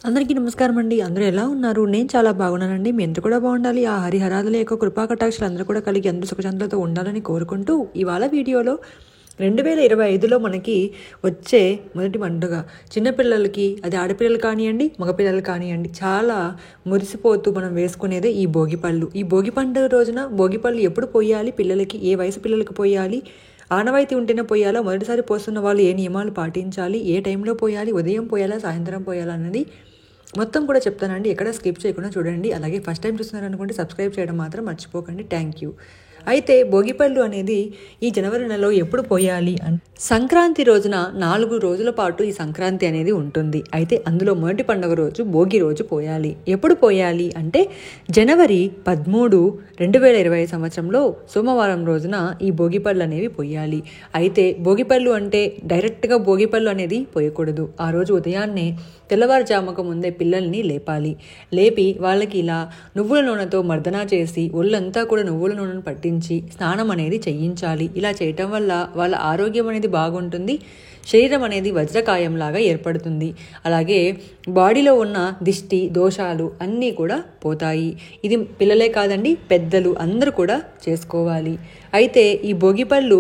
అందరికీ నమస్కారం అండి. అందరూ ఎలా ఉన్నారు? నేను చాలా బాగున్నానండి. మీ అందరూ కూడా బాగుండాలి. ఆ హరిహరాదుల యొక్క కృపా కటాక్షాలు అందరూ కూడా కలిగి అందరూ సుఖశాంతులతో ఉండాలని కోరుకుంటూ ఇవాళ వీడియోలో 2025లో మనకి వచ్చే మొదటి పండుగ చిన్నపిల్లలకి, అది ఆడపిల్లలు కానివ్వండి, మగపిల్లలు కానివ్వండి, చాలా మురిసిపోతూ మనం వేసుకునేదే ఈ భోగిపళ్ళు. ఈ భోగి పండుగ రోజున భోగిపళ్ళు ఎప్పుడు పోయాలి, పిల్లలకి ఏ వయసు పిల్లలకి పోయాలి, ఆనవాయితీ ఉంటేనే పోయాలా, మొదటిసారి పోస్తున్న వాళ్ళు ఏ నియమాలు పాటించాలి, ఏ టైంలో పోయాలి, ఉదయం పోయాలా, సాయంత్రం పోయాలా అన్నది మొత్తం కూడా చెప్తానండి. ఎక్కడ స్కిప్ చేయకుండా చూడండి. అలాగే ఫస్ట్ టైం చూస్తున్నారనుకుంటే సబ్స్క్రైబ్ చేయడం మాత్రం మర్చిపోకండి. Thank you. అయితే భోగిపళ్ళు అనేది ఈ జనవరి నెలలో ఎప్పుడు పోయాలి అంటే సంక్రాంతి రోజున 4 రోజుల పాటు ఈ సంక్రాంతి అనేది ఉంటుంది. అయితే అందులో మొదటి పండుగ రోజు భోగి రోజు పోయాలి. ఎప్పుడు పోయాలి అంటే జనవరి 13, 2020 సంవత్సరంలో సోమవారం రోజున ఈ భోగిపళ్ళు అనేవి పోయాలి. అయితే భోగిపళ్ళు అంటే డైరెక్ట్గా భోగిపళ్ళు అనేది పోయకూడదు. ఆ రోజు ఉదయాన్నే తెల్లవారుజాముకు ముందే పిల్లల్ని లేపాలి. లేపి వాళ్ళకి ఇలా నువ్వుల నూనెతో మర్దనా చేసి ఒళ్ళంతా కూడా నువ్వుల నూనెను పట్టించి స్నానం అనేది చేయించాలి. ఇలా చేయటం వల్ల వాళ్ళ ఆరోగ్యం అనేది బాగుంటుంది, శరీరం అనేది వజ్రకాయంలాగా ఏర్పడుతుంది. అలాగే బాడీలో ఉన్న దిష్టి దోషాలు అన్నీ కూడా పోతాయి. ఇది పిల్లలే కాదండి, పెద్దలు అందరూ కూడా చేసుకోవాలి. అయితే ఈ భోగిపళ్ళు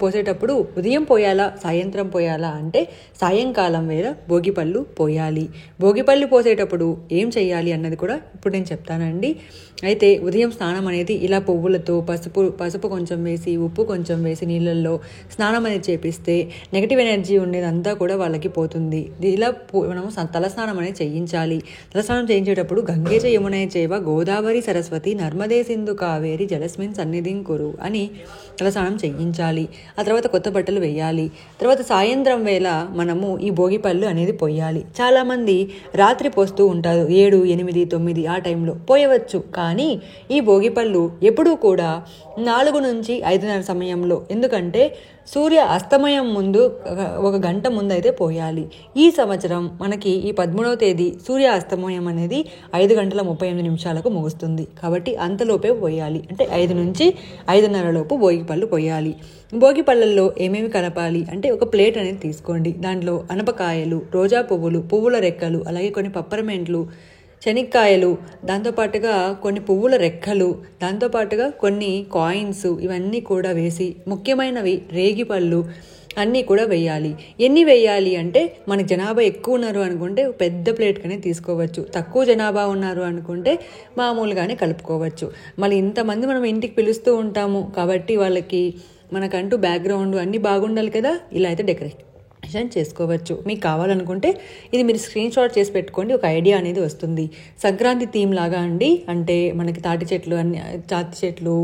పోసేటప్పుడు ఉదయం పోయాలా, సాయంత్రం పోయాలా అంటే సాయంకాలం వేళ భోగిపళ్ళు పోయాలి. భోగిపళ్ళు పోసేటప్పుడు ఏం చేయాలి అన్నది కూడా ఇప్పుడు నేను చెప్తానండి. అయితే ఉదయం స్నానం అనేది ఇలా పువ్వులతో పసుపు కొంచెం వేసి, ఉప్పు కొంచెం వేసి నీళ్ళల్లో స్నానం అనేది చేపిస్తే నెగిటివ్ ఎనర్జీ ఉండేదంతా కూడా వాళ్ళకి పోతుంది. ఇలా మనము తలస్నానం అనేది చేయించాలి. తలస్నానం చేయించేటప్పుడు గంగే చ యమునే చైవ గోదావరి సరస్వతి నర్మదే సింధు కావేరి జలస్మిన్ సన్నిధిం కురు అని తలస్నానం చేయించాలి. ఆ తర్వాత కొత్త బట్టలు వేయాలి. తర్వాత సాయంత్రం వేళ మనము ఈ భోగిపళ్ళు అనేది పోయాలి. చాలామంది రాత్రి పోస్తూ ఉంటారు, 7, 8, 9 ఆ టైంలో పోయవచ్చు. కానీ ఈ భోగిపళ్ళు ఎప్పుడూ కూడా 4 నుంచి 5:30 సమయంలో, ఎందుకంటే సూర్య అస్తమయం ముందు 1 గంట ముందు అయితే పోయాలి. ఈ సంవత్సరం మనకి ఈ 13వ తేదీ సూర్య అస్తమయం అనేది 5:38 ముగుస్తుంది. కాబట్టి అంతలోపే పోయాలి. అంటే 5 నుంచి 5:30 లోపు భోగిపళ్ళు పోయాలి. భోగిపళ్ళల్లో ఏమేమి కలపాలి అంటే ఒక ప్లేట్ అనేది తీసుకోండి. దాంట్లో అనపకాయలు, రోజా పువ్వులు, పువ్వుల రెక్కలు, అలాగే కొన్ని పప్పరమెంట్లు, శనక్కాయలు, దాంతోపాటుగా కొన్ని పువ్వుల రెక్కలు, దాంతోపాటుగా కొన్ని కాయిన్స్, ఇవన్నీ కూడా వేసి ముఖ్యమైనవి రేగిపళ్ళు అన్నీ కూడా వేయాలి. ఎన్ని వేయాలి అంటే మన జనాభా ఎక్కువ ఉన్నారు అనుకుంటే పెద్ద ప్లేట్ కానీ తీసుకోవచ్చు. తక్కువ జనాభా ఉన్నారు అనుకుంటే మామూలుగానే కలుపుకోవచ్చు. మళ్ళీ ఇంతమంది మనం ఇంటికి పిలుస్తూ ఉంటాము కాబట్టి వాళ్ళకి మనకంటూ బ్యాక్గ్రౌండ్ అన్నీ బాగుండాలి కదా. ఇలా అయితే డెకరేషన్ చేసుకోవచ్చు. మీకు కావాలనుకుంటే ఇది మీరు స్క్రీన్ షాట్ చేసి పెట్టుకోండి, ఒక ఐడియా అనేది వస్తుంది. సంక్రాంతి థీమ్ లాగా అండి. అంటే మనకి తాటి చెట్లు,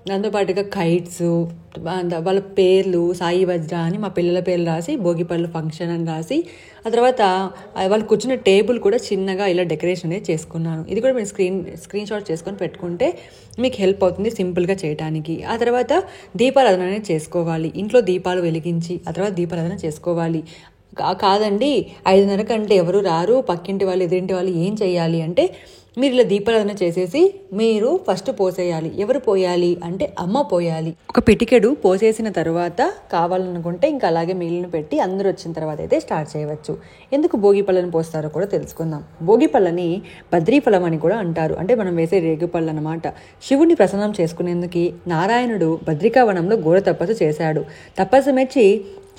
దాంతోపాటుగా కైట్స్, వాళ్ళ పేర్లు సాయి వజ్ర అని మా పిల్లల పేర్లు రాసి భోగిపళ్ళు ఫంక్షన్ అని రాసి, ఆ తర్వాత వాళ్ళు కూర్చున్న టేబుల్ కూడా చిన్నగా ఇలా డెకరేషన్ అనేది చేసుకున్నాను. ఇది కూడా మీరు స్క్రీన్ షాట్ చేసుకొని పెట్టుకుంటే మీకు హెల్ప్ అవుతుంది సింపుల్గా చేయడానికి. ఆ తర్వాత దీపారాధన అనేది చేసుకోవాలి. ఇంట్లో దీపాలు వెలిగించి ఆ తర్వాత దీపారాధన చేసుకోవాలి. కాదండి 5:30 కంటే ఎవరు రారు, పక్కింటి వాళ్ళు ఎదురింటి వాళ్ళు ఏం చేయాలి అంటే మీరు ఇలా దీపారాధన చేసేసి మీరు ఫస్ట్ పోసేయాలి. ఎవరు పోయాలి అంటే అమ్మ పోయాలి. ఒక పిటికెడు పోసేసిన తర్వాత కావాలనుకుంటే ఇంకా అలాగే మిగిలిన పెట్టి అందరూ వచ్చిన తర్వాత అయితే స్టార్ట్ చేయవచ్చు. ఎందుకు భోగిపళ్ళని పోస్తారో కూడా తెలుసుకుందాం. భోగిపళ్ళని బద్రీఫలం అని కూడా అంటారు. అంటే మనం వేసే రేగిపళ్ళు అన్నమాట. శివుని ప్రసన్నం చేసుకునేందుకు నారాయణుడు బద్రికావనంలో ఘోర తపస్సు చేశాడు. తపస్సు మెచ్చి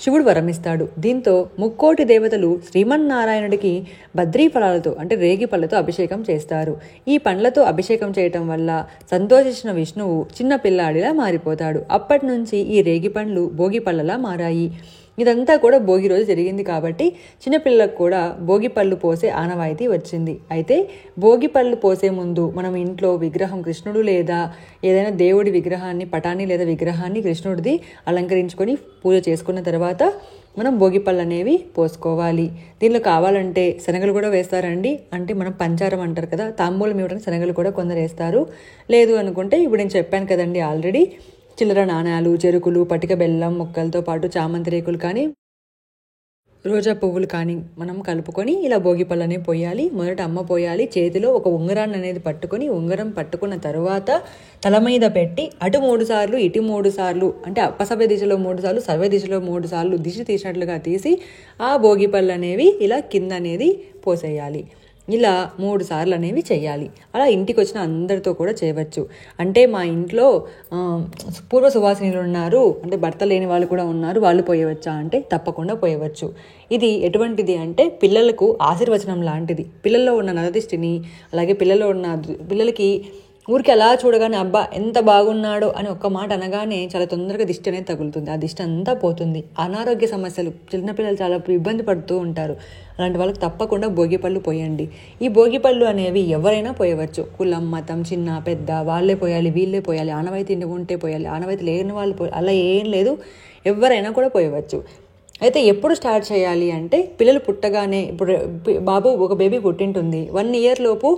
శివుడు వరమిస్తాడు. దీంతో 3,000,000 దేవతలు శ్రీమన్నారాయణుడికి బద్రీ ఫలాలతో అంటే రేగి పళ్ళతో అభిషేకం చేస్తారు. ఈ పండ్లతో అభిషేకం చేయటం వల్ల సంతోషించిన విష్ణువు చిన్న పిల్లాడిలా మారిపోతాడు. అప్పటి నుంచి ఈ రేగి పండ్లు భోగి పళ్ళలా మారాయి. ఇదంతా కూడా భోగి రోజు జరిగింది కాబట్టి చిన్నపిల్లలకు కూడా భోగి పళ్ళు పోసే ఆనవాయితీ వచ్చింది. అయితే భోగి పళ్ళు పోసే ముందు మనం ఇంట్లో విగ్రహం, కృష్ణుడు లేదా ఏదైనా దేవుడి విగ్రహాన్ని, పటాన్ని లేదా విగ్రహాన్ని కృష్ణుడిది అలంకరించుకొని పూజ చేసుకున్న తర్వాత మనం భోగిపళ్ళు అనేవి పోసుకోవాలి. దీనిలో కావాలంటే శనగలు కూడా వేస్తారండి. అంటే మనం పంచారం అంటారు కదా, తాంబూలం ఇవ్వడానికి శనగలు కూడా కొందరు వేస్తారు. లేదు అనుకుంటే ఇప్పుడు నేను చెప్పాను కదండి ఆల్రెడీ, చిల్లర నాణాలు, చెరుకులు, పటిక బెల్లం ముక్కలతో పాటు చామంతి రేకులు కానీ రోజా పువ్వులు కానీ మనం కలుపుకొని ఇలా భోగిపళ్ళు అనేవి పోయాలి. మొదట అమ్మ పోయాలి. చేతిలో ఒక ఉంగరాన్ని అనేది పట్టుకొని, ఉంగరం పట్టుకున్న తర్వాత తల మీద పెట్టి అటు 3 సార్లు ఇటు 3 సార్లు, అంటే అపసవ్య దిశలో 3 సార్లు, సవ్య దిశలో 3 సార్లు దిశ తీసినట్లుగా తీసి ఆ భోగిపళ్ళు అనేవి ఇలా కింద అనేది పోసేయాలి. ఇలా 3 సార్లు అనేవి చేయాలి. అలా ఇంటికి వచ్చిన అందరితో కూడా చేయవచ్చు. అంటే మా ఇంట్లో పూర్వ సువాసినులు ఉన్నారు, అంటే భర్త లేని వాళ్ళు కూడా ఉన్నారు, వాళ్ళు పోయవచ్చా అంటే తప్పకుండా పోయవచ్చు. ఇది ఎటువంటిది అంటే పిల్లలకు ఆశీర్వచనం లాంటిది. పిల్లల్లో ఉన్న నరదిష్టిని, అలాగే పిల్లలకి ఊరికి అలా చూడగానే అబ్బా ఎంత బాగున్నాడో అని ఒక్క మాట అనగానే చాలా తొందరగా దిష్టి అనేది తగులుతుంది. ఆ దిష్టి అంతా పోతుంది. అనారోగ్య సమస్యలు, చిన్నపిల్లలు చాలా ఇబ్బంది పడుతూ ఉంటారు. అలాంటి వాళ్ళకి తప్పకుండా భోగిపళ్ళు పోయండి. ఈ భోగిపళ్ళు అనేవి ఎవరైనా పోయవచ్చు. కులం, మతం, చిన్న పెద్ద వాళ్ళే పోయాలి, వీళ్ళే పోయాలి, ఆనవాయితీ ఉంటే పోయాలి, ఆనవాయితీ లేని వాళ్ళు అలా ఏం లేదు, ఎవరైనా కూడా పోయవచ్చు. అయితే ఎప్పుడు స్టార్ట్ చేయాలి అంటే పిల్లలు పుట్టగానే, ఇప్పుడు ఒక బేబీ పుట్టింటుంది, 1 ఇయర్ లోపు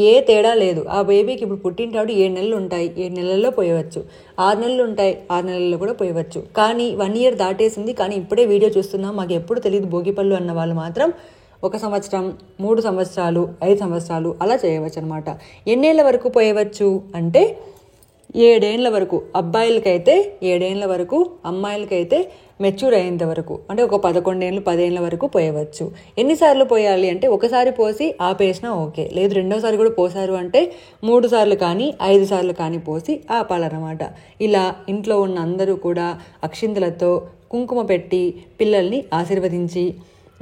ఏ తేడా లేదు. ఆ బేబీకి ఇప్పుడు పుట్టింటాడు 7 నెలలు ఉంటాయి, 7 నెలల్లో పోయవచ్చు. 6 నెలలు ఉంటాయి, 6 నెలల్లో కూడా పోయవచ్చు. కానీ 1 ఇయర్ దాటేసింది, కానీ ఇప్పుడే వీడియో చూస్తున్నాం, మాకు ఎప్పుడు తెలియదు భోగిపళ్ళు అన్న వాళ్ళు మాత్రం 1 సంవత్సరం, 3 సంవత్సరాలు, 5 సంవత్సరాలు అలా చేయవచ్చు అనమాట. ఎన్నేళ్ల వరకు పోయవచ్చు అంటే 7 ఏళ్ల వరకు. అబ్బాయిలకైతే 7 ఏళ్ల వరకు, అమ్మాయిలకైతే మెచ్యూర్ అయ్యేంత వరకు, అంటే ఒక 11 ఏళ్ళు, 10 ఏళ్ల వరకు పోయవచ్చు. ఎన్నిసార్లు పోయాలి అంటే ఒకసారి పోసి ఆపేసినా ఓకే, లేదు రెండోసారి కూడా పోసారు అంటే 3 సార్లు కానీ 5 సార్లు కానీ పోసి ఆపాలన్నమాట. ఇలా ఇంట్లో ఉన్న అందరూ కూడా అక్షింతలతో కుంకుమ పెట్టి పిల్లల్ని ఆశీర్వదించి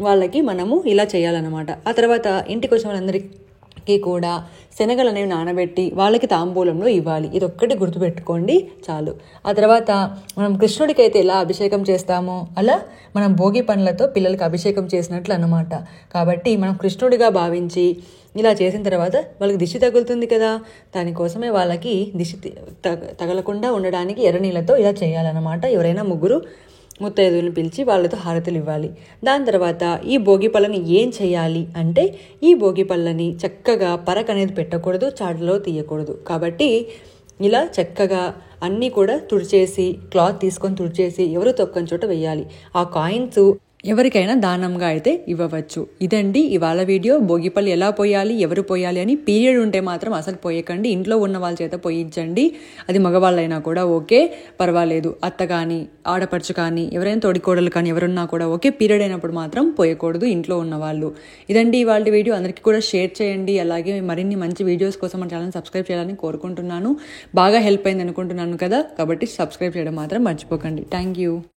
వాళ్ళకి మనము ఇలా చేయాలన్నమాట. ఆ తర్వాత ఇంటికి వచ్చిన వాళ్ళందరికీ కూడా శనగలు అనేవి నానబెట్టి వాళ్ళకి తాంబూలంలో ఇవ్వాలి. ఇది ఒక్కటి గుర్తుపెట్టుకోండి చాలు. ఆ తర్వాత మనం కృష్ణుడికి అయితే ఎలా అభిషేకం చేస్తామో అలా మనం భోగి పండ్లతో పిల్లలకి అభిషేకం చేసినట్లు అన్నమాట. కాబట్టి మనం కృష్ణుడిగా భావించి ఇలా చేసిన తర్వాత వాళ్ళకి దిష్టి తగులుతుంది కదా, దానికోసమే వాళ్ళకి దిష్టి తగలకుండా ఉండడానికి ఎర్ర నీళ్ళతో ఇలా చేయాలన్నమాట. ఎవరైనా 3 ముత్తైదువులను పిలిచి వాళ్ళతో హారతులు ఇవ్వాలి. దాని తర్వాత ఈ భోగిపళ్ళని ఏం చేయాలి అంటే ఈ భోగిపళ్ళని చక్కగా పరక అనేది పెట్టకూడదు, చాటలో తీయకూడదు. కాబట్టి ఇలా చక్కగా అన్నీ కూడా తుడిచేసి, క్లాత్ తీసుకొని తుడిచేసి ఎవరు తొక్కని చోట వేయాలి. ఆ కాయిన్స్ ఎవరికైనా దానంగా అయితే ఇవ్వవచ్చు. ఇదండి ఇవాళ వీడియో. భోగిపళ్ళు ఎలా పోయాలి, ఎవరు పోయాలి అని. పీరియడ్ ఉంటే మాత్రం అసలు పోయకండి, ఇంట్లో ఉన్న వాళ్ళ చేత పోయించండి. అది మగవాళ్ళైనా కూడా ఓకే, పర్వాలేదు. అత్త కానీ, ఆడపడుచు కానీ, ఎవరైనా తోడికోడలు కానీ ఎవరున్నా కూడా ఓకే. పీరియడ్ అయినప్పుడు మాత్రం పోయకూడదు ఇంట్లో ఉన్న వాళ్ళు. ఇదండి ఇవాళ వీడియో. అందరికీ కూడా షేర్ చేయండి. అలాగే మరిన్ని మంచి వీడియోస్ కోసం మన ఛానల్ సబ్స్క్రైబ్ చేయాలని కోరుకుంటున్నాను. బాగా హెల్ప్ అయింది అనుకుంటున్నాను కదా, కాబట్టి సబ్స్క్రైబ్ చేయడం మాత్రం మర్చిపోకండి. Thank you.